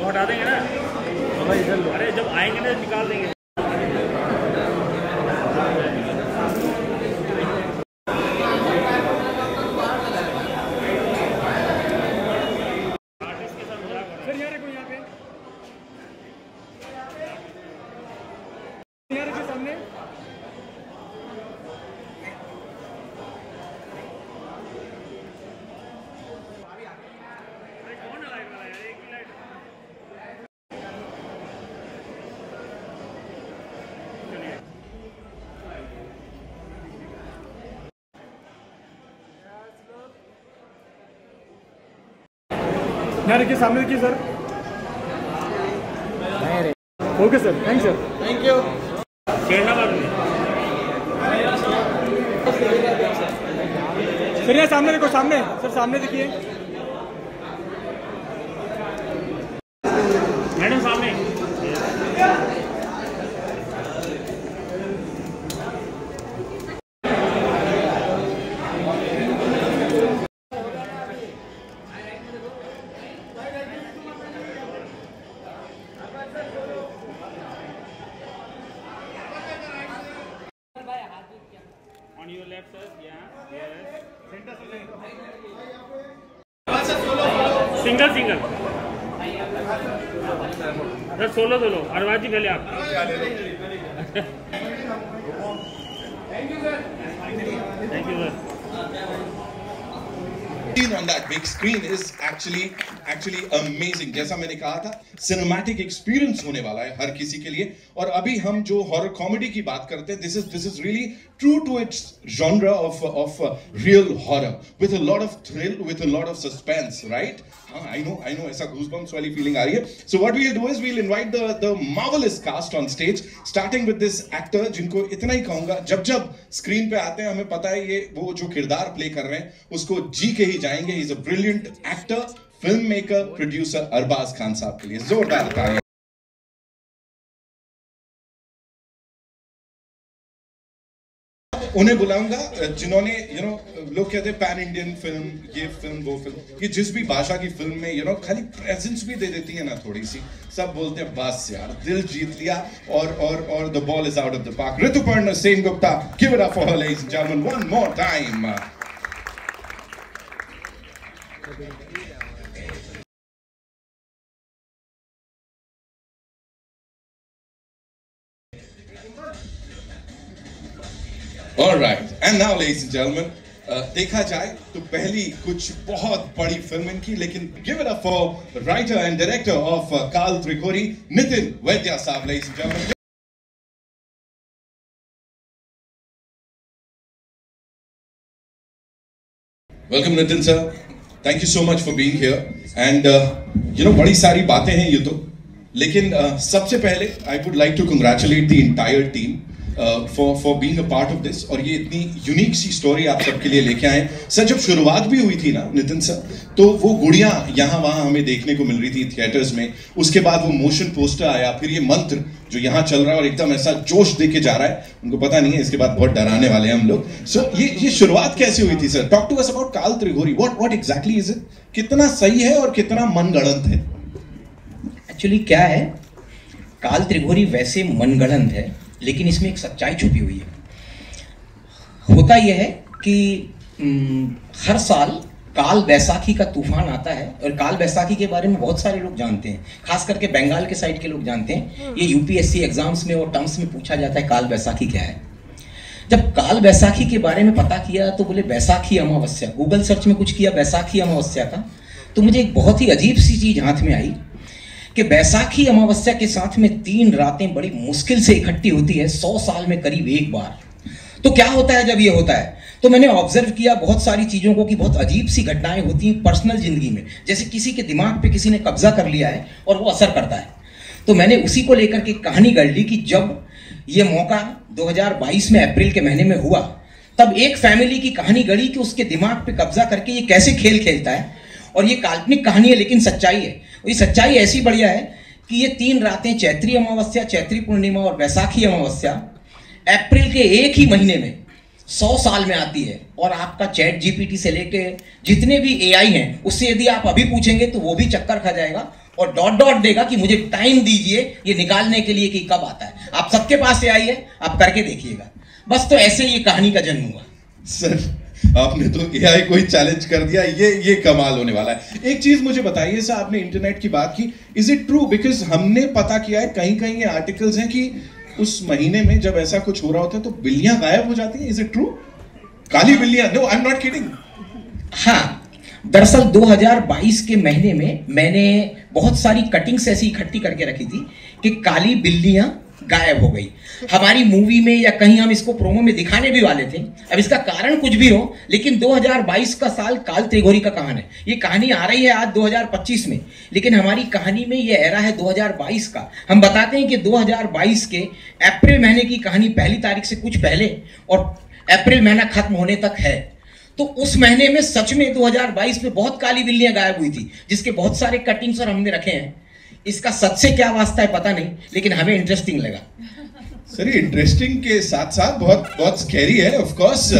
हटा देंगे ना अरे जब आएंगे ना निकाल देंगे। यहाँ देखिए, सामने देखिए sir. Okay sir, thank sir, thank you. छेड़ना बाद में सर। यहाँ सामने देखो, सामने सर, सामने देखिए मैडम सामने। On your left sir, yeah, yes. Single single sir, solo solo. Arbaaz ji पहले आप। Thank you sir. On that big screen is actually amazing. जैसा मैंने कहा था, सिनेमैटिक एक्सपीरियंस होने वाला है हर किसी के लिए। और अभी हम जो हॉरर कॉमेडी की बात करते हैं, this is really true to its genre of real horror with a lot of thrill, with a lot of suspense, right? I know ऐसा goosebumps वाली feeling आ रही है। So what we'll do is we'll invite the marvelous cast on stage, starting with this actor जिनको इतना ही कहूंगा, जब screen पे आते हैं हमें पता है ये वो जो किरदार प्ले कर रहे हैं उसको जी के ही जाएंगे। He's a brilliant actor, filmmaker, producer, Arbaaz Khan साहब के लिए जोरदार तालियां। उन्हें बुलाऊंगा जिन्होंने लोग कहते हैं पैन इंडियन फिल्म, ये फिल्म वो फिल्म, ये जिस भी भाषा की फिल्म में खाली प्रेजेंस भी दे देती है ना थोड़ी सी, सब बोलते हैं बस यार दिल जीत लिया और the ball is out of the park. Rituparna Sengupta, give it up for her ladies and gentleman one more time. All right, and now ladies and gentlemen, देखा जाए तो पहली कुछ बहुत बड़ी फिल्म इनकी, लेकिन give it up for writer and director of काल त्रिकोरी, नितिन वैद्या साहब, ladies and gentlemen. Welcome Nitin sir, thank you so much for being here and बड़ी सारी बातें हैं ये तो, लेकिन सबसे पहले I would like to congratulate the entire team for being a part of this। और ये इतनी यूनिक सी स्टोरी आप सबके लिए लेके आए सर। जब शुरुआत भी हुई थी ना नितिन सर, तो वो गुड़ियाँ यहाँ वहाँ हमें देखने को मिल रही थी थिएटर्स में, उसके बाद वो मोशन पोस्टर आया, फिर ये मंत्र जो यहाँ चल रहा है और एकदम ऐसा जोश दे के जा रहा है, उनको पता नहीं है इसके बाद बहुत डराने वाले हैं हम लोग। सो ये शुरुआत कैसे हुई थी sir? Talk to us about Kaal Trighori, what exactly is it? कितना सही है और कितना मनगढ़ंत है? एक्चुअली क्या है, काल त्रिकोरी वैसे मनगढ़ंत है लेकिन इसमें एक सच्चाई छुपी हुई है। होता यह है कि हर साल काल बैसाखी का तूफान आता है और काल बैसाखी के बारे में बहुत सारे लोग जानते हैं, खास करके बंगाल के साइड के लोग जानते हैं। ये यूपीएससी एग्जाम्स में और टर्म्स में पूछा जाता है काल बैसाखी क्या है। जब काल बैसाखी के बारे में पता किया तो बोले बैसाखी अमावस्या, गूगल सर्च में कुछ किया बैसाखी अमावस्या का, तो मुझे एक बहुत ही अजीब सी चीज हाथ में आई कि बैसाखी अमावस्या के साथ में 3 रातें बड़ी मुश्किल से इकट्ठी होती है 100 साल में करीब एक बार। तो क्या होता है जब ये होता है? तो मैंने ऑब्जर्व किया बहुत सारी चीज़ों को कि बहुत अजीब सी घटनाएं होती हैं पर्सनल जिंदगी में, जैसे किसी के दिमाग पे किसी ने कब्जा कर लिया है और वो असर करता है। तो मैंने उसी को लेकर के कहानी गढ़ ली कि जब ये मौका 2022 में अप्रैल के महीने में हुआ, तब एक फैमिली की कहानी गढ़ी कि उसके दिमाग पे कब्जा करके ये कैसे खेल खेलता है। और ये काल्पनिक कहानी है लेकिन सच्चाई है। ये सच्चाई ऐसी बढ़िया है कि ये 3 रातें चैत्री अमावस्या, चैत्री पूर्णिमा और बैसाखी अमावस्या अप्रैल के एक ही महीने में 100 साल में आती है। और आपका चैट जीपीटी से लेके जितने भी एआई हैं उससे यदि आप अभी पूछेंगे तो वो भी चक्कर खा जाएगा। और डॉट डॉट देगा कि मुझे टाइम दीजिए ये निकालने के लिए कि कब आता है। आप सबके पास से आई है, आप करके देखिएगा। बस तो ऐसे ये कहानी का जन्म हुआ। सर आपने तो एआई को ही चैलेंज कर दिया, ये कमाल होने वाला है। एक चीज मुझे बताइए सर, आपने इंटरनेट की बात की, इज इट ट्रू? बिकॉज हमने पता किया है कहीं कहीं ये आर्टिकल्स हैं कि उस महीने में जब ऐसा कुछ हो रहा होता है तो बिल्लियां गायब हो जाती हैं। Is it true? काली बिल्लियां? No, I am not kidding. हाँ, दरअसल 2022 के महीने में मैंने बहुत सारी कटिंग्स ऐसी इकट्ठी करके रखी थी कि काली बिल्लियां गायब हो गई। हमारी मूवी में या कहीं हम इसको प्रोमो में दिखाने भी वाले थे। अब इसका कारण कुछ भी हो, लेकिन 2022 का साल काल त्रिघोरी का कहानी है। ये कहानी आ रही है आज 2025 में, लेकिन हमारी कहानी में ये एरा है 2022 का। हम बताते हैं कि 2022 के अप्रैल महीने की कहानी पहली तारीख से कुछ पहले और अप्रैल महीना खत्म होने तक है। तो उस महीने में सच में 2022 में बहुत काली बिल्लियां गायब हुई थी, जिसके बहुत सारे कटिंग्स और हमने रखे हैं। इसका सच से क्या वास्ता है पता नहीं, लेकिन हमें इंटरेस्टिंग लगा। सर ये इंटरेस्टिंग के साथ साथ बहुत बहुत स्कैरी है। ऑफ कोर्स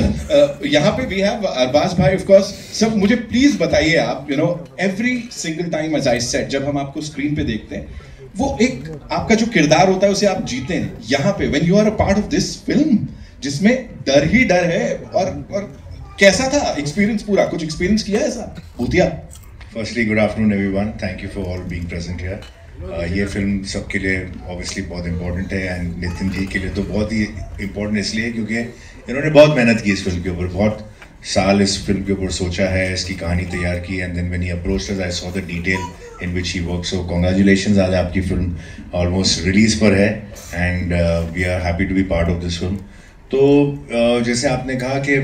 यहाँ पे वी हैव अरबाज भाई। ऑफ कोर्स सब मुझे प्लीज बताइए आप, you know every single time as I said, जब हम आपको स्क्रीन पे देखते हैं, वो एक आपका जो किरदार होता है उसे आप जीते हैं। यहाँ पे when you are a part of this film जिसमें डर ही डर है, और कैसा था एक्सपीरियंस पूरा? कुछ एक्सपीरियंस किया है ऐसा भूतिया? Firstly good afternoon everyone, thank you for all being present here. ये फिल्म सबके लिए ऑब्वियसली बहुत इंपॉर्टेंट है, एंड नितिन जी के लिए तो बहुत ही इंपॉर्टेंट इसलिए क्योंकि इन्होंने बहुत मेहनत की इस फिल्म के ऊपर, बहुत साल इस फिल्म के ऊपर सोचा है, इसकी कहानी तैयार की, and then when he approached us I saw the detail in which he work. So congratulations, आज आपकी फिल्म ऑलमोस्ट रिलीज पर है and we are happy to be part of this film. तो जैसे आपने कहा कि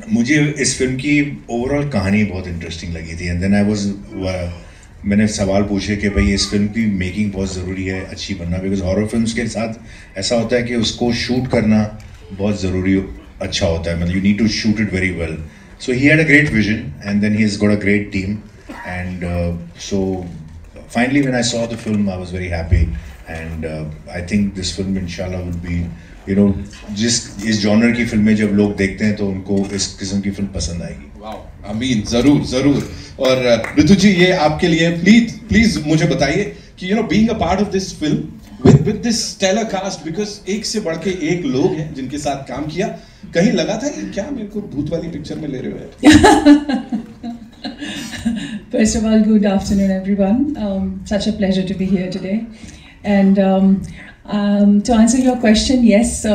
मुझे इस फिल्म की ओवरऑल कहानी बहुत इंटरेस्टिंग लगी थी, एंड देन आई वाज मैंने सवाल पूछे कि भाई इस फिल्म की मेकिंग बहुत ज़रूरी है, अच्छी बनना, बिकॉज हॉरर फिल्म्स के साथ ऐसा होता है कि उसको शूट करना बहुत ज़रूरी अच्छा होता है, मतलब you need to shoot it very well. So he had a great vision and then he has got a great team, and so finally when I saw the film I was very happy, and I think this film इंशाल्लाह would be, you know, इस genre की फिल्में जब लोग देखते हैं तो उनको इस किस्म की फिल्म पसंद आएगी। वाओ, आमीन, जरूर जरूर। और ऋतु जी, ये आपके लिए प्लीज मुझे बताइए कि you know being a part of this film with this stellar cast, because एक से बढ़ के एक लोग हैं जिनके साथ काम किया, कहीं लगा था कि क्या मेरे को भूत वाली पिक्चर में ले रहे हो? First of all, good afternoon everyone. Such a pleasure to be here today. And to answer your question, yes,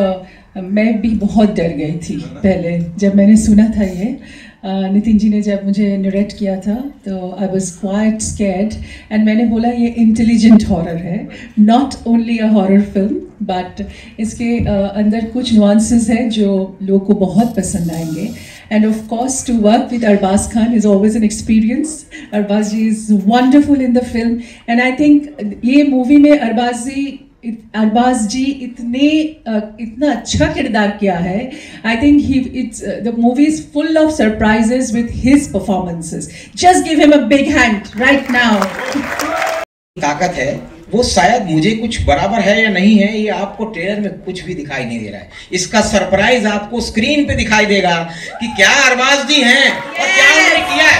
मैं भी बहुत डर गई थी पहले जब मैंने सुना था ये। नितिन जी ने जब मुझे नरेट किया था तो I was quite scared, and मैंने बोला ये इंटेलिजेंट हॉरर है, not only a horror film but इसके अंदर कुछ नुआंसेस हैं जो लोगों को बहुत पसंद आएंगे। And of course, to work with Arbaz Khan is always an experience. Arbaz ji is wonderful in the film, and I think ये मूवी में अरबाज जी इतना अच्छा किरदार किया है। I think the movie is full of surprises with his performances. Just give him a big hand right now. ताकत है वो शायद मुझे कुछ बराबर है या नहीं है, ये आपको ट्रेलर में कुछ भी दिखाई नहीं दे रहा है। इसका सरप्राइज आपको स्क्रीन पे दिखाई देगा कि क्या अरबाज जी हैं और क्या उन्होंने किया है।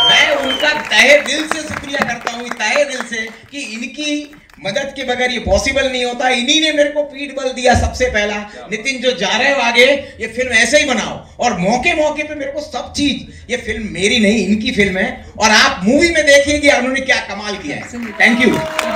मैं उनका तहे दिल से शुक्रिया करता हूँ, तहे दिल से, कि इनकी मदद के बगैर ये पॉसिबल नहीं होता। इन्हीं ने मेरे को पीठ बल दिया सबसे पहला, नितिन जो जा रहे हो आगे, ये फिल्म ऐसे ही बनाओ, और मौके मौके पे मेरे को सब चीज, ये फिल्म मेरी नहीं इनकी फिल्म है, और आप मूवी में देखिएगा उन्होंने क्या कमाल किया है। थैंक यू,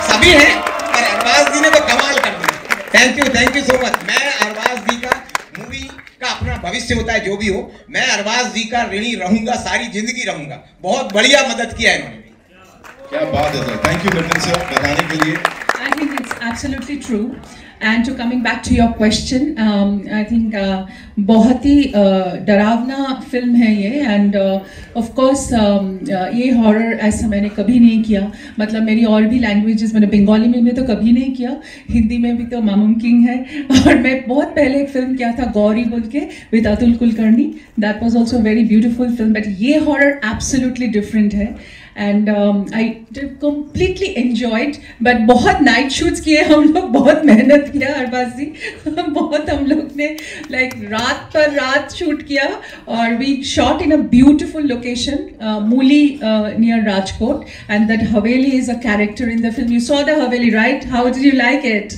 सभी हैं और अरबाज जी ने तो कमाल कर दिया। Thank you so much. मैं अरबाज जी का, मूवी का अपना भविष्य होता है जो भी हो, मैं अरबाज जी का ऋणी रहूंगा, सारी जिंदगी रहूंगा। बहुत बढ़िया मदद किया है इन्होंने। क्या बात है sir, thank you Nitin sir बताने के लिए। I think it's absolutely true. And to coming back to your question, I think बहुत ही डरावना फिल्म है ये, and of course ये हॉरर ऐसा मैंने कभी नहीं किया। मतलब मेरी और भी लैंग्वेजेस, मैंने बंगाली में तो कभी नहीं किया, हिंदी में भी तो नामुमकिन है। और मैं बहुत पहले एक फिल्म किया था गौरी बोल के with Atul Kulkarni, that was also very beautiful film, but ये हॉरर एब्सोल्युटली डिफरेंट है। And I completely enjoyed, but बहुत नाइट शूट्स किए हम लोग, बहुत मेहनत किया अरबाज जी। बहुत हम लोग ने लाइक रात पर रात शूट किया और we shot in a beautiful location Muli near Rajkot and that haveli is a character in the film. You saw the haveli right? How did you like it?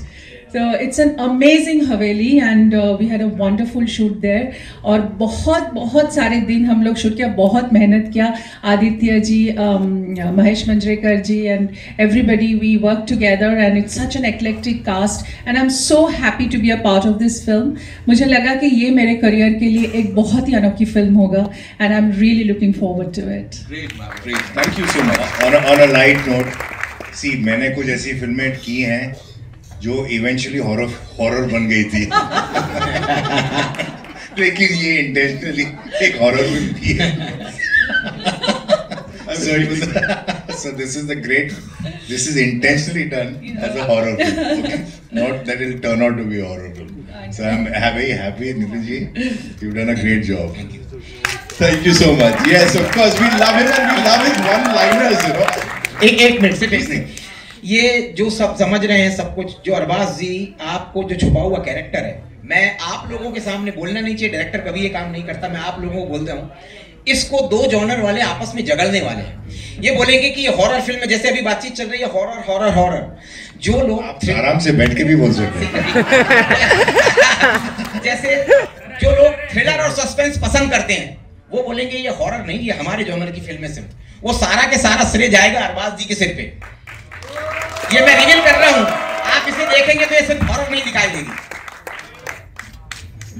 So it's an amazing Haveli and we had a wonderful shoot there और बहुत सारे दिन हम लोग shoot किया, बहुत मेहनत किया। आदित्य जी, महेश मंजरेकर जी and everybody we worked together and it's such an eclectic cast and I'm so happy to be a part of this film। मुझे लगा कि ये मेरे करियर के लिए एक बहुत ही अनोखी फिल्म होगा and I'm really looking forward to it। Great, ma'am. Great. Thank you so much. On a light note, see मैंने कुछ ऐसी फिल्में की हैं जो इवेंचुअली हॉरर बन गई थी लेकिन ये इंटेंशनली एक हॉरर फिल्म थी। So this is intentionally done as a horror film, okay? Not that it'll turn out to be a horror film. So I'm very happy, Nitin ji. You've done a great job. Thank you. Thank you so much. Yes, of course, we love him and we love his one-liners, you know. एक minute से ये जो सब समझ रहे हैं सब कुछ, जो अरबाज जी आपको जो छुपा हुआ कैरेक्टर है, मैं आप लोगों के सामने बोलना नहीं चाहिए, डायरेक्टर कभी ये काम नहीं करता, मैं आप लोगों को बोलता हूँ, इसको दो जॉनर वाले आपस में जगड़ने वाले हैं। ये बोलेंगे कि ये हॉरर फिल्म है, जैसे अभी बातचीत चल रही है हॉरर हॉरर हॉरर, जो लोग आप आराम से बैठ के भी बोल सकते हैं। जैसे जो लोग थ्रिलर और सस्पेंस पसंद करते हैं वो बोलेंगे ये हॉरर नहीं, ये हमारे जॉनर की फिल्म है सिर्फ, वो सारा के सारा श्रेय जाएगा अरबाज जी के सिर पे। ये मैं रिवील कर रहा हूं, आप इसे देखेंगे तो ये सिर्फ हॉरर नहीं दिखाई देगी।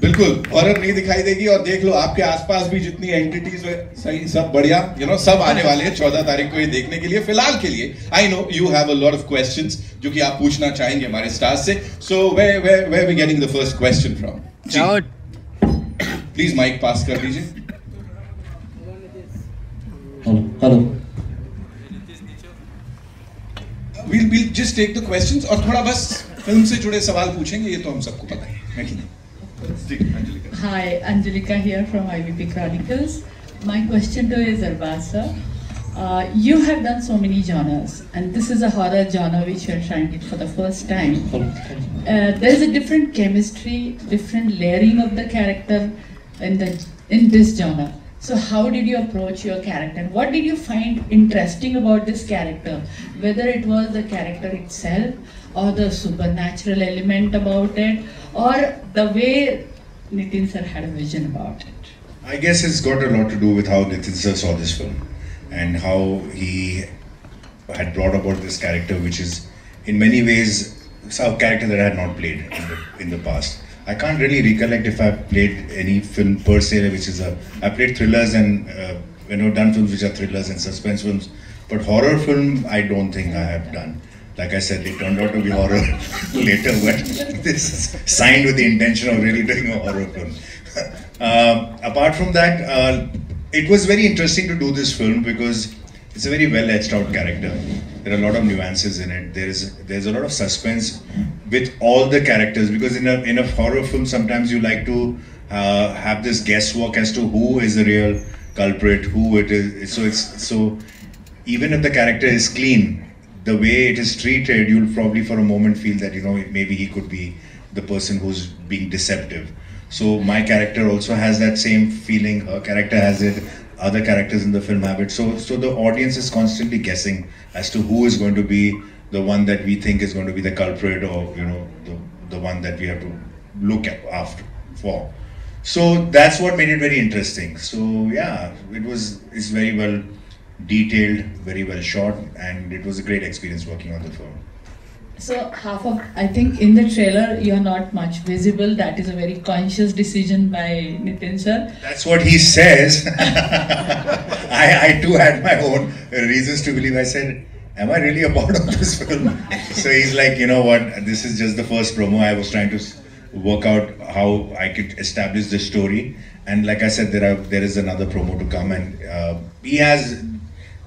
बिल्कुल हॉरर नहीं दिखाई देगी। और देख लो आपके आसपास भी जितनी एंटिटीज सही सब बढ़िया, यू नो, सब आने वाले हैं 14 तारीख को ये देखने के लिए। फिलहाल के लिए I know you have a lot of questions जो कि आप पूछना चाहेंगे हमारे स्टार्स से। So where we getting the first question from? Please mic पास कर दीजिए। Hello, we'll just take the questions और थोड़ा बस फिल्म से जुड़े सवाल पूछेंगे, ये तो हम सबको पता है कि नहीं? Hi, Angelika here from IVP Chronicles. My question to you is Arbaz sir. You have done so many genres, and this is a horror genre which you are trying it for the first time. There is a different chemistry, different layering of the character in this genre. So how did you approach your character? What did you find interesting about this character? Whether it was the character itself or the supernatural element about it or the way Nitin sir had a vision about it? I guess it's got a lot to do with how Nitin sir saw this film and how he had brought about this character, which is in many ways a character that I had not played in the past. I can't really recollect if I've played any film per se, which is I played thrillers and done films which are thrillers and suspense films, but horror film I don't think I have done. Like I said, they turned out to be horror later, but this is signed with the intention of really doing a horror film. Apart from that, it was very interesting to do this film because it's a very well etched out character. There are a lot of nuances in it. There's a lot of suspense with all the characters, because in a horror film sometimes you like to have this guesswork as to who is the real culprit, who it is. So even if the character is clean, the way it is treated, you'll probably for a moment feel that maybe he could be the person who's being deceptive. So my character also has that same feeling. Her character has it. Other characters in the film have it. So the audience is constantly guessing as to who is going to be the one that we think is going to be the culprit, or the one that we have to look after for. So that's what made it very interesting. So yeah, it's very well detailed, very well shot, and it was a great experience working on the film. So I think in the trailer you're not much visible. That is a very conscious decision by Nitin sir. That's what he says. I too had my own reasons to believe. I said, am I really a part of this film? So he's like, you know what, this is just the first promo. I was trying to work out how I could establish the story. And like I said, there is another promo to come, and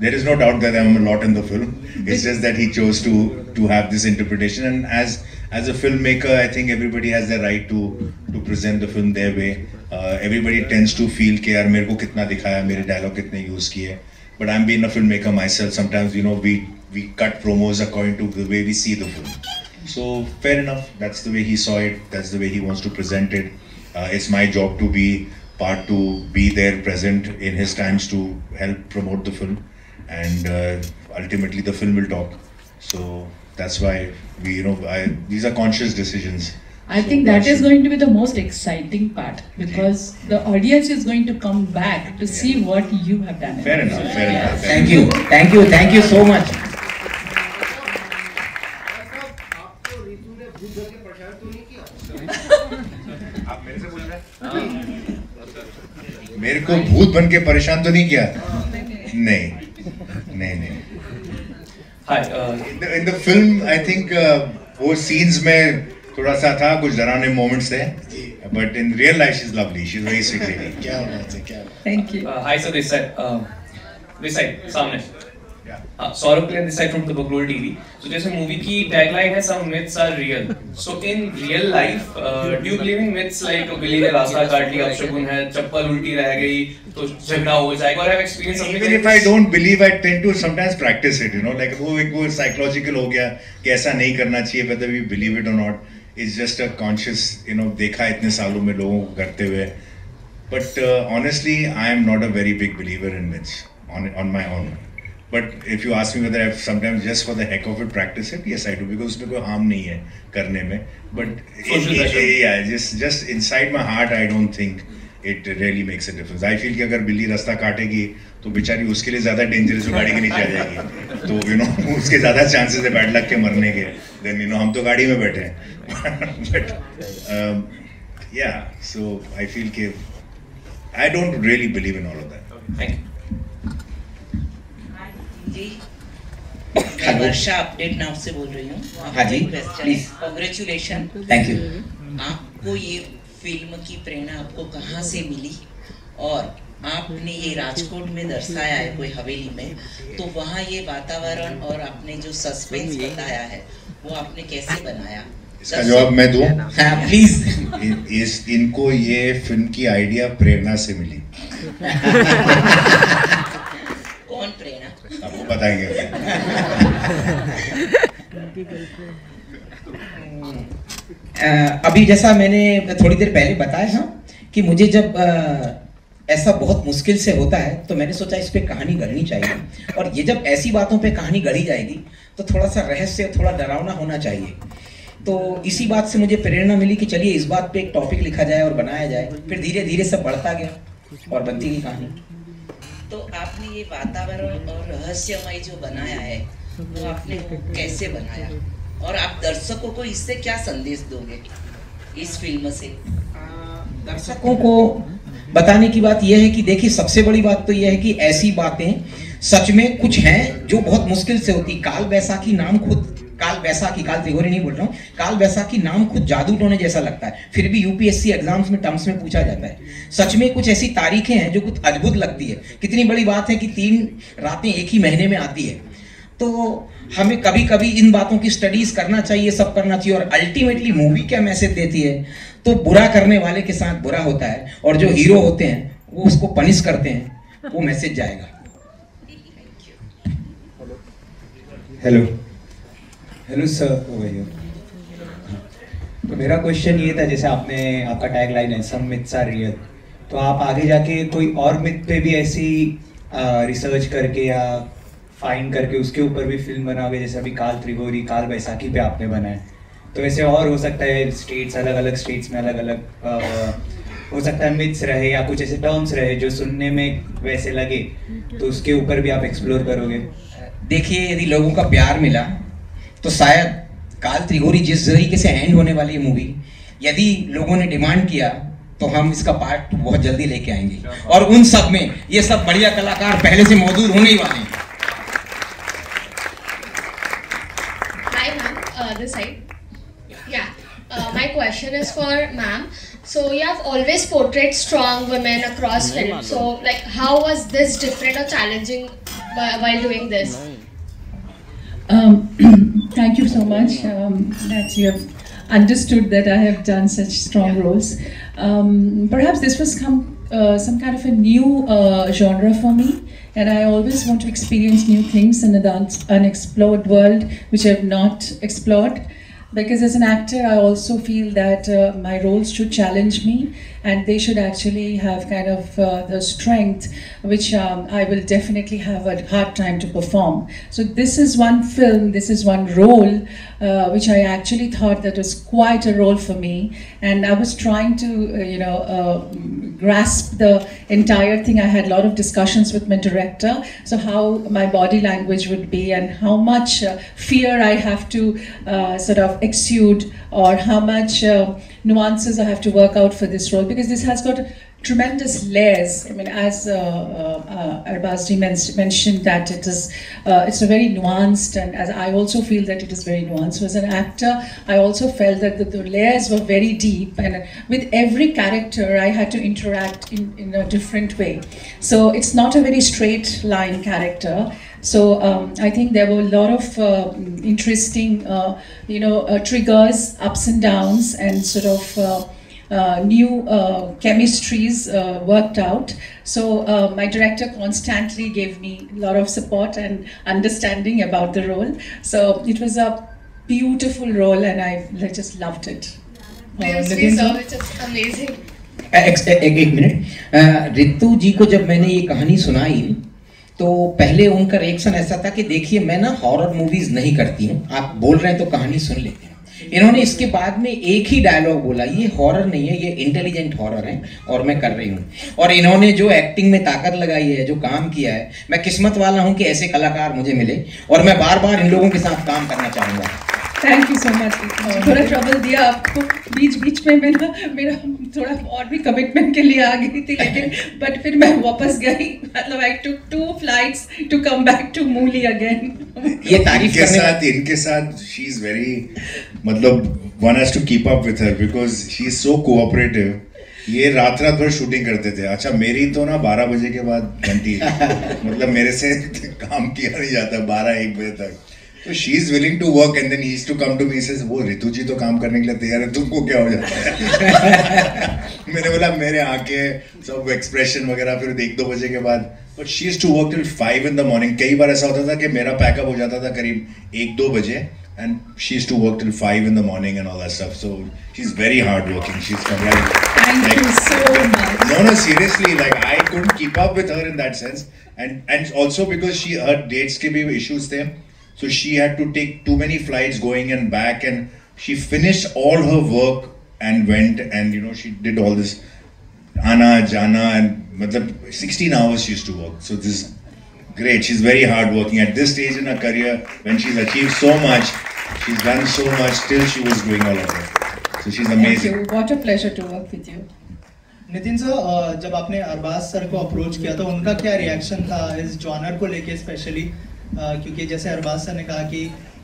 there is no doubt that I'm a lot in the film. It's just that he chose to have this interpretation, and as a filmmaker, I think everybody has the right to present the film their way. Everybody tends to feel कि यार मेरे को कितना दिखाया, मेरे dialogue कितने use किए. But I'm being a filmmaker myself. Sometimes we cut promos according to the way we see the film. So fair enough. That's the way he saw it. That's the way he wants to present it. It's my job to be there, present in his times to help promote the film, and ultimately the film will talk. So that's why these are conscious decisions. I think that is going to be the most exciting part, because the audience is going to come back to see what you have done. Fair enough. Fair enough. Thank you so much. मेरे को भूत बन के परेशान तो नहीं किया? नहीं. Hi. In the film, I think वो scenes में थोड़ा सा था, कुछ डरावने moments थे, but in real life she's lovely. She's very sweet lady. क्या बात है. Thank you. Hi, so this side, सामने. Saurabh Clear, this side from the Baklol TV. So जैसे मूवी की tagline है, some myths are real. So in real life, do you believe in myths like बिल्ली ने रास्ता काट लिया, अपशगुन है, चप्पल उल्टी रह गई, तो झगड़ा हो जाएगा? और have experienced something? Even if I don't believe, I tend to sometimes practice it. Like वो psychological हो गया कि ऐसा नहीं करना चाहिए, whether we believe it or not. It's just a conscious, देखा इतने सालों में लोगों को करते हुए. But honestly, I am not a very big believer in myths on my own. But if you ask me whether I sometimes just for the heck of it practice it, yes I do, because उसमें कोई harm नहीं है करने में. But just inside my heart, I don't think it really makes a difference. I feel कि अगर बिल्ली रास्ता काटेगी तो बेचारी उसके लिए ज़्यादा dangerous जो गाड़ी के नीचे आ जाएगी. तो उसके ज़्यादा chances है बैड लक के मरने के. Then हम तो गाड़ी में बैठे हैं. But yeah, so I feel कि I don't really believe in all of that. Thank you. मैं वर्षा अपडेट नाउ से बोल रही हूँ. हाँ जी, प्लीज. कांग्रेचुलेशन. Thank you. आपको ये फिल्म की प्रेरणा आपको कहाँ से मिली, और आपने ये राजकोट में दर्शाया है कोई हवेली में, तो वहाँ ये वातावरण और आपने जो सस्पेंस बताया है वो आपने कैसे बनाया? इसका जवाब मैं दूं? हाँ प्लीज. इनको ये फिल्म की आइडिया प्रेरणा से मिली. कौन प्रेरणा? आपको बताएंगे. अभी जैसा मैंने थोड़ी देर पहले बताया था कि मुझे जब ऐसा बहुत मुश्किल से होता है तो मैंने सोचा इस पे कहानी गढ़नी चाहिए, और ये जब ऐसी बातों पे कहानी गढ़ी जाएगी तो थोड़ा सा रहस्य, थोड़ा डरावना होना चाहिए. तो इसी बात से मुझे प्रेरणा मिली कि चलिए इस बात पे एक टॉपिक लिखा जाए और बनाया जाए. फिर धीरे धीरे सब बढ़ता गया और बनती गई कहानी. तो आपने ये वातावरण और रहस्यमय जो बनाया है वो आपने कैसे बनाया, और आप दर्शकों को इससे क्या संदेश दोगे इस फिल्म से? दर्शकों को बताने की बात यह है कि देखिए, सबसे बड़ी बात तो यह है कि ऐसी बातें सच में कुछ हैं जो बहुत मुश्किल से होती. काल बैसाखी नाम खुद, काल त्रिगोरी नहीं बोल रहा हूँ, काल बैसाखी नाम खुद जादू टोने जैसा लगता है, फिर भी यूपीएससी एग्जाम्स में टर्म्स में पूछा जाता है. सच में कुछ ऐसी तारीखें हैं जो कुछ अद्भुत लगती है. कितनी बड़ी बात है कि 3 रातें एक ही महीने में आती है. तो हमें कभी कभी इन बातों की स्टडीज करना चाहिए, सब करना चाहिए. और अल्टीमेटली मूवी क्या मैसेज देती है, तो बुरा करने वाले के साथ बुरा होता है, और जो हीरो होते हैं वो उसको पनिश करते हैं, वो मैसेज जाएगा. Hello sir. तो मेरा क्वेश्चन ये था, जैसे आपका टैग लाइन है सम मिथ्स आर रियल, तो आप आगे जाके कोई और मिथ पे भी ऐसी रिसर्च करके या फाइंड करके उसके ऊपर भी फिल्म बनाओगे, जैसे अभी काल त्रिगोरी, काल बैसाखी पे आपने बनाया, तो वैसे और हो सकता है स्टेट्स, अलग अलग स्टेट्स में अलग अलग हो सकता है मिथ्स रहे या कुछ ऐसे टर्म्स रहे जो सुनने में वैसे लगे, तो उसके ऊपर भी आप एक्सप्लोर करोगे? देखिए, यदि लोगों का प्यार मिला तो शायद काल त्रिगोरी जिस तरीके से एंड होने वाली है मूवी, यदि लोगों ने डिमांड किया तो हम इसका पार्ट बहुत जल्दी लेके आएंगे, और उन सब में ये सब बढ़िया कलाकार पहले से मौजूद होने ही वाले हैं. Hi ma'am, this side. Yeah, my question is for ma'am. So you have always portrayed strong women across film. So like, how was this different or challenging while doing this? Thank you so much that you have understood that I have done such strong roles. Perhaps this was some kind of a new genre for me, and I always want to experience new things in an unexplored world which I have not explored. because as an actor I also feel that my roles should challenge me, and they should actually have kind of the strength which I will definitely have a hard time to perform. So this is one film, this is one role which I actually thought that was quite a role for me, and I was trying to grasp the entire thing. I had a lot of discussions with my director, so how my body language would be and how much fear I have to sort of exude, or how much nuances I have to work out for this role, because this has got tremendous layers. I mean, as Arbaz mentioned, that it's a very nuanced, and as I also feel that it is very nuanced. So as an actor, I also felt that the layers were very deep, and with every character I had to interact in a different way. So it's not a very straight line character. So I think there were a lot of interesting, triggers, ups and downs, and sort of new chemistries worked out. So my director constantly gave me a lot of support and understanding about the role. So it was a beautiful role, and I just loved it. Seriously, sir, it's just amazing. एक minute, Ritu जी को जब मैंने ये कहानी सुनाई तो पहले उनका रिएक्शन ऐसा था कि देखिए मैं ना हॉरर मूवीज नहीं करती हूँ, आप बोल रहे हैं तो कहानी सुन लेते हैं। इन्होंने इसके बाद में एक ही डायलॉग बोला, ये हॉरर नहीं है, ये इंटेलिजेंट हॉरर है और मैं कर रही हूँ। और इन्होंने जो एक्टिंग में ताकत लगाई है, जो काम किया है, मैं किस्मत वाला हूँ कि ऐसे कलाकार मुझे मिले, और मैं बार बार इन लोगों के साथ काम करना चाहूँगा। Thank you so much. थोड़ा ट्रबल दिया आपको, बीच में मेरा थोड़ा और भी कमिटमेंट के लिए आ गई थी, लेकिन बट फिर मैं वापस गई। मतलब I took 2 flights to come back to मूली अगेन। ये तारीफ इनके साथ शी इज वेरी, मतलब one has to keep up with her because she is so cooperative. ये रात भर शूटिंग करते थे। अच्छा, मेरी तो ना 12 बजे के बाद घंटी मतलब मेरे से काम किया नहीं जाता 12-1 बजे तक। तो she is willing to work and then he is to come to me, says वो रितु जी तो काम करने के लिए तैयार है, तुमको क्या हो जाता है? मैंने बोला मेरे आंखें सब एक्सप्रेशन वगैरह, फिर 1-2 बजे के बाद। But she is to work till 5 in the morning। कई बार ऐसा होता था कि मेरा पैकअप हो जाता था करीब 1-2 बजे, and she used to work till 5 in the morning and all that stuff. So she's very hard working. She's Thank you so much. No, seriously, like I couldn't keep up with her in that sense, and also because her dates ke bhi issues the, so she had to take too many flights going and back, and she finished all her work and went, and she did all this Ana Jana, and matlab 16 hours she used to work. So this is great. She's very hard working at this stage in her career, when she's achieved so much, she's done so much, still she was doing all of that. So she's amazing. Thank you. What a pleasure to work with you. Nitin sir, जब आपने Arbaaz sir को approach किया तो उनका क्या reaction था इस genre को लेके स्पेशली, क्योंकि जैसे अरबाज सर ने कहा कि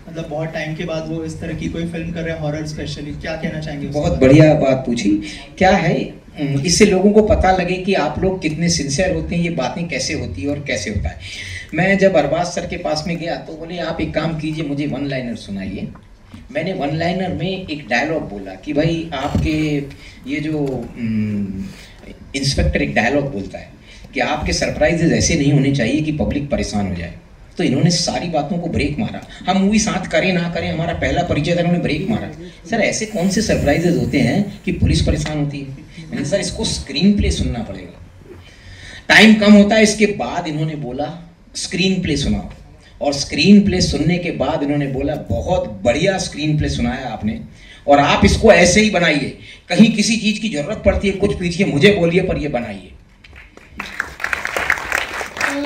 मतलब बहुत टाइम के बाद वो इस तरह की कोई फिल्म कर रहे हैं हॉरर स्पेशली, क्या कहना चाहेंगे? बहुत बढ़िया बात पूछी। क्या है, इससे लोगों को पता लगे कि आप लोग कितने सिंसियर होते हैं, ये बातें कैसे होती है और कैसे होता है। मैं जब अरबाज सर के पास में गया तो बोले आप एक काम कीजिए, मुझे 1 लाइनर सुनाइए। मैंने 1 लाइनर में एक डायलॉग बोला कि भाई आपके ये जो इंस्पेक्टर एक डायलॉग बोलता है कि आपके सरप्राइजेज ऐसे नहीं होने चाहिए कि पब्लिक परेशान हो जाए। तो इन्होंने सारी बातों को ब्रेक मारा। हम मूवी साथ करें ना करें, हमारा पहला परिचय था, इन्होंने ब्रेक मारा। सर ऐसे कौन से सरप्राइजेज होते हैं कि पुलिस परेशान होती है? मैंने सर इसको स्क्रीन प्ले सुनना पड़ेगा, टाइम कम होता है। इसके बाद इन्होंने बोला स्क्रीन प्ले सुनाओ, और स्क्रीन प्ले सुनने के बाद इन्होंने बोला बहुत बढ़िया स्क्रीन प्ले सुनाया आपने, और आप इसको ऐसे ही बनाइए, कहीं किसी चीज की जरूरत पड़ती है कुछ पीछे मुझे बोलिए पर ये बनाइए।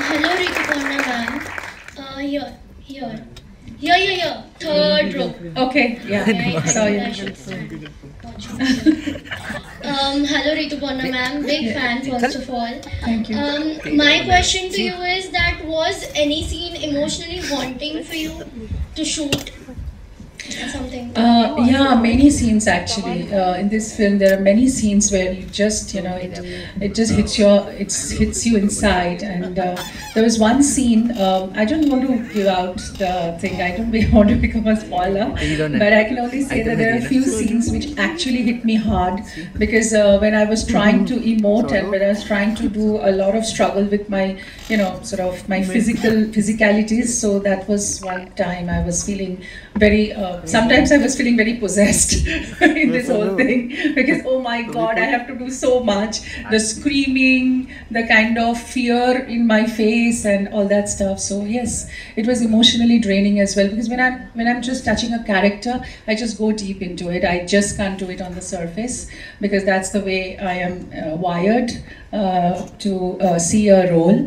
Hello Rituparna ma'am, here, third row. Okay, yeah. Sorry. Hello Rituparna ma'am, big fan first of all. Thank you. My question to you is that was any scene emotionally haunting for you to shoot? Something. Yeah, many scenes actually. In this film, there are many scenes where you just, it just hits you inside. And there was one scene. I don't want to give out the thing. I don't want to become a spoiler. But I can only say that there are a few scenes which actually hit me hard, because when I was trying to emote and when I was trying to do a lot of struggle with my, sort of my physicalities. So that was one time I was feeling very sometimes I was feeling very possessed in this whole thing, because oh my God, I have to do so much. The screaming, the kind of fear in my face, and all that stuff. So yes, it was emotionally draining as well, because when I'm just touching a character, I just go deep into it. I just can't do it on the surface, because that's the way I am wired to see a role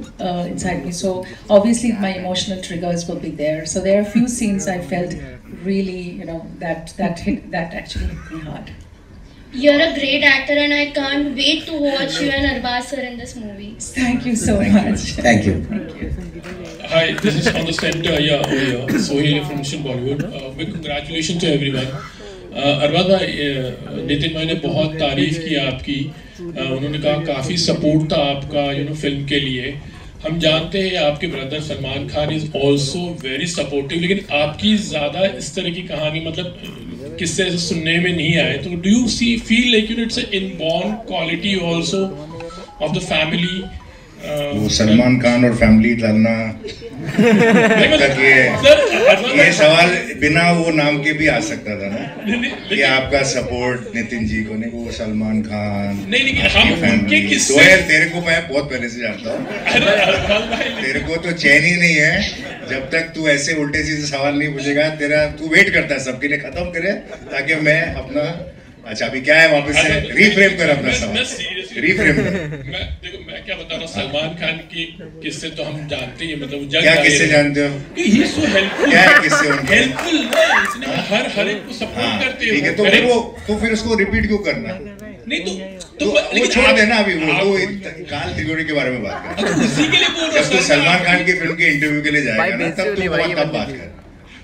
inside me. So obviously my emotional triggers will be there. So there are a few scenes I felt really, that actually hit me hard. You're a great actor, and I can't wait to watch you and Arbaz sir in this movie. Thank you so much. Thank you. Hi, this is on the center. Sohail from Mission Bollywood. Big congratulations to everyone. Arbaaz भाई, नितिन भाई ने बहुत तारीफ की आपकी. उन्होंने कहा काफ़ी सपोर्ट था आपका फिल्म के लिए. हम जानते हैं आपके brother Salman Khan is also very supportive, लेकिन आपकी ज़्यादा इस तरह की कहानी मतलब किससे सुनने में नहीं आए. तो do you feel like it's an inborn quality also of the family? वो सलमान खान और फैमिली डालना तक ये सवाल बिना वो नाम के भी आ सकता था ना, कि आपका सपोर्ट नितिन जी को नहीं, वो सलमान खान फैमिली. सोहेल, तेरे को मैं बहुत पहले से जानता हूँ, तेरे को तो चैन ही नहीं है जब तक तू ऐसे उल्टे सीधे सवाल नहीं पूछेगा. तू वेट करता है सबके लिए खत्म करे ताकि मैं अपना. अच्छा, अभी क्या है वापस से रीफ्रेम कर अपना सवाल, रीफ्रेम कर. मैं क्या बता रहा हूँ, सलमान खान की किस्से तो हम जानते हैं, मतलब क्या किस्से जानते हो? ही सो हेल्पफुल. क्या किस्से उनके? हेल्पफुल ना, हर एक को सपोर्ट करते हो. ठीक है, तो फिर उसको रिपीट क्यों करना? नहीं तो वो छोड़ देना अभी. वो काल त्रिगोरी के बारे में बात कर. उसी के लिए बोल रहा हूँ. जब तू सलमान खान की फिल्म के इंटरव्यू के लिए जाएगा ना, तब बात कर.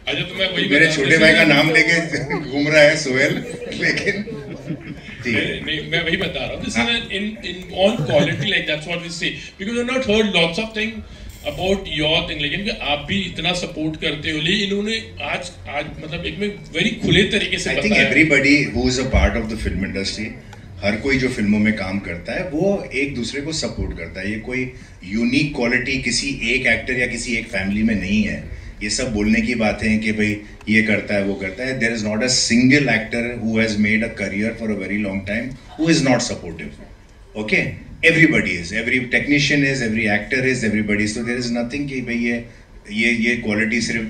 अच्छा, तो मैं वही मेरे छोटे भाई का नाम लेके घूम रहा है सोहेल, लेकिन नहीं, मैं वही बता रहा हूँ. This is in on quality, like that's what we say, because I've not heard lots of things about your thing, लेकिन कि आप भी इतना सपोर्ट करते हो. लेकिन इन्होंने आज मतलब एक में वेरी खुले तरीके से बताया. I think everybody who is a part of the film industry, हर कोई जो फिल्मों में काम करता है वो एक दूसरे को सपोर्ट करता है. ये कोई यूनिक क्वालिटी किसी एक एक्टर या किसी एक फैमिली में नहीं है. ये सब बोलने की बातें हैं कि भाई ये करता है वो करता है. There is not a single actor who has made a career for a very long time who is not supportive. Okay, everybody is, every technician is, every actor is, everybody. So there is nothing कि भाई ये quality सिर्फ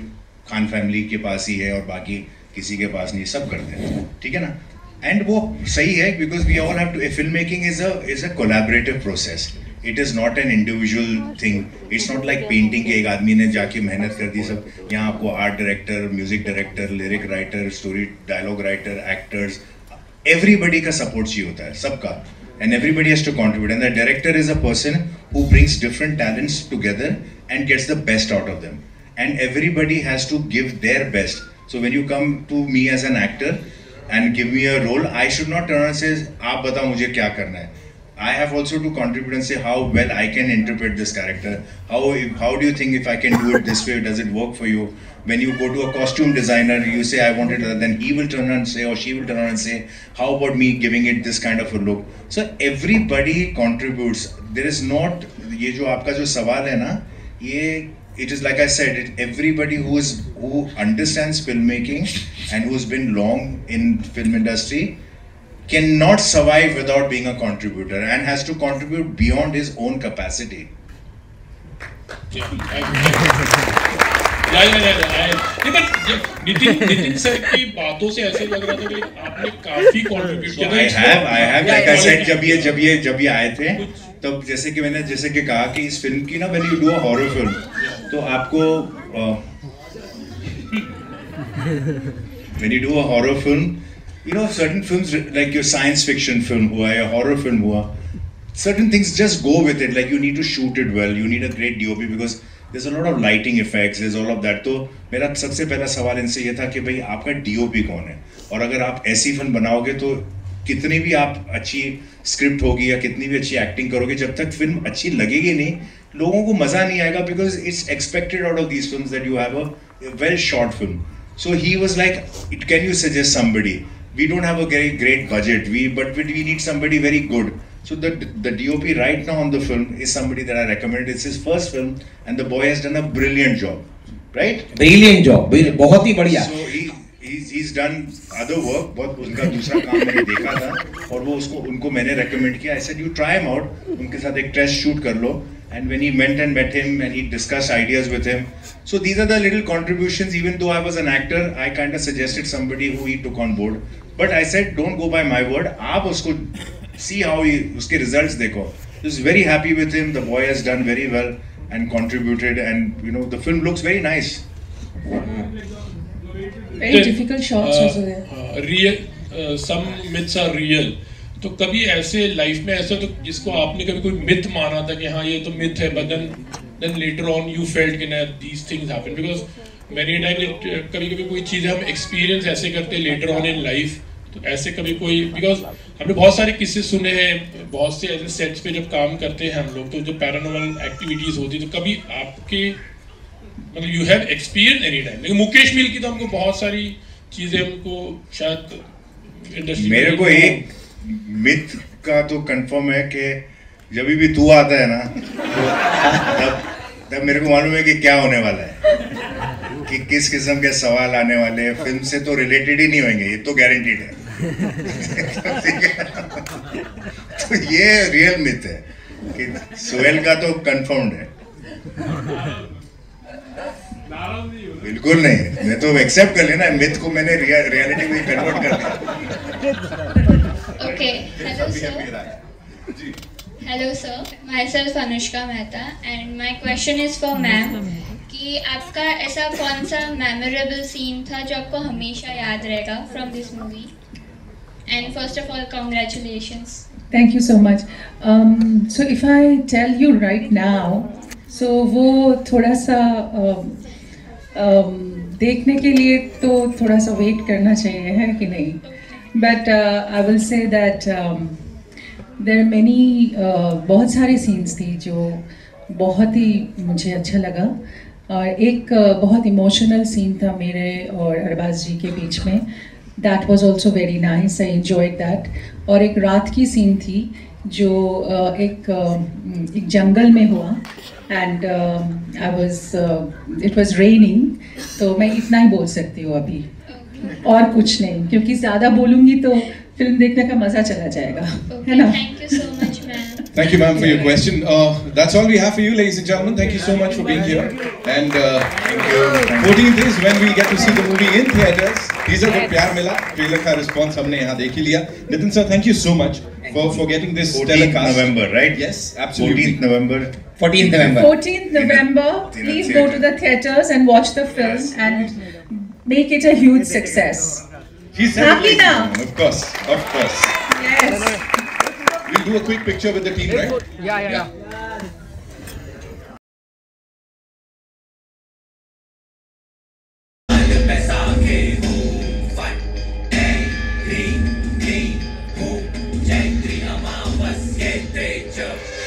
Khan family के पास ही है और बाकी किसी के पास नहीं. सब करते हैं, ठीक है ना. एंड वो सही है, because we all have to. Film making is a collaborative process. It is not an individual thing. It's not like painting के एक आदमी ने जाके मेहनत कर दी. सब यहाँ आपको art director, music director, lyric writer, story dialogue writer, actors, everybody का सपोर्ट चाहिए होता है, सबका. And everybody has to contribute. And the director is a person who brings different talents together and gets the best out of them. And everybody has to give their best. So when you come to me as an actor and give me a role, I should not turn and say, आप बताओ मुझे क्या करना है. I have also to contribute and say how well I can interpret this character. How do you think if I can do it this way, does it work for you? When you go to a costume designer, you say I want it, then he will turn around and say, or she will turn around and say, how about me giving it this kind of a look? So everybody contributes. There is not, ये जो आपका जो सवाल है ना, ये it is like I said, everybody who understands filmmaking and who's been long in film industry cannot survive without being a contributor and has to contribute beyond his own capacity. Nitin sir की बातों से ऐसे लग रहा था कि आपने काफी कंट्रीब्यूट किया. I have like I said, जब ये आए थे तब जैसे कि मैंने कहा कि इस फिल्म की ना, when you do a horror film, तो आपको when you do a horror film, you know, certain films like your science fiction film hua ya horror film hua, certain things just go with it. Like you need to shoot it well, you need a great DOP because there's a lot of lighting effects, there's all of that. तो मेरा सबसे पहला सवाल इनसे ये था कि भाई आपका DOP कौन है, और अगर आप ऐसी फिल्म बनाओगे तो कितनी भी आप अच्छी स्क्रिप्ट होगी या कितनी भी अच्छी एक्टिंग करोगे, जब तक फिल्म अच्छी लगेगी नहीं, लोगों को मजा नहीं आएगा. Because it's expected out of these films that you have a well short film. So he was like, can you suggest somebody? We don't have a very great budget, but we need somebody very good. So the DOP right now on the film is somebody that I recommended. It's his first film and the boy has done a brilliant job, right? Brilliant job, बहुत ही बढ़िया. So he's done other work, बहुत उनका दूसरा काम मैंने देखा था और वो उनको मैंने recommend किया. I said you try him out, उनके साथ एक test shoot कर लो. And when he went and met him and he discussed ideas with him, so these are the little contributions. Even though I was an actor, I kind of suggested somebody who he took on board. But I said don't go by my word. आप उसको see how he उसके results देखो. I was very happy with him. The boy has done very well and contributed, and you know the film looks very nice. Very difficult shots also there. Real, some myths are real. तो कभी ऐसे life में ऐसा तो जिसको आपने कभी कोई मिथ माना था कि हाँ ये तो मिथ है, but then later on you felt कि ना these things happen, because many times कभी कोई चीजें हम experience ऐसे करते later on in life. तो ऐसे कभी कोई, because हमने बहुत सारे किस्से सुने हैं, बहुत से ऐसे सेट्स पे जब काम करते हैं हम लोग, तो जो पैरानॉर्मल एक्टिविटीज होती, तो कभी आपके मतलब you have experience any time. लेकिन मुकेश मिल की तो हमको बहुत सारी चीजें हमको शायद इंडस्ट्री. मेरे को एक मिथ का तो कंफर्म है कि जब भी तू आता है ना तो तब मेरे को मालूम है कि क्या होने वाला है, कि किस किस्म के सवाल आने वाले हैं. फिल्म से तो रिलेटेड ही नहीं होंगे, ये तो गारंटीड है. तो ये रियल मिथ है कि सोहेल का तो कंफर्म्ड है. बिल्कुल नहीं, मैं तो एक्सेप्ट कर लेना मिथ को, मैंने रियलिटी में कन्वर्ट कर दिया. Okay, hello sir. Hello sir, myself Anushka Mehta and my question is for ma'am कि आपका ऐसा कौन सा memorable scene था जो आपको हमेशा याद रहेगा from this movie? And first of all, congratulations. Thank you so much. So if I tell you right now, so वो थोड़ा सा देखने के लिए तो थोड़ा सा वेट करना चाहिए, है कि नहीं? But I will say that there are many बहुत सारे scenes थी जो बहुत ही मुझे अच्छा लगा. एक बहुत इमोशनल सीन था मेरे और अरबाज जी के बीच में. That was also very nice. I enjoyed that. और एक रात की सीन थी जो एक जंगल में हुआ and it was raining. तो मैं इतना ही बोल सकती हूँ अभी, और कुछ नहीं, क्योंकि ज़्यादा बोलूँगी तो फिल्म देखने का मज़ा चला जाएगा, है ना? Thank you so much, ma'am. Thank you, ma'am, for your question. That's all we have for you, ladies and gentlemen. Thank you so much for being here. And 14th is when we get to see the movie in theaters. Teaser को प्यार मिला, trailer का response हमने यहाँ देख ही लिया. Nitin sir, thank you so much for getting this 14th November, right? Yes, absolutely. 14th November. 14th November. 14th November. Please go to the theaters and watch the film and make it a huge success. She's happy now. Of course, of course. Yes. We'll do a quick picture with the team, right? Yeah. Jai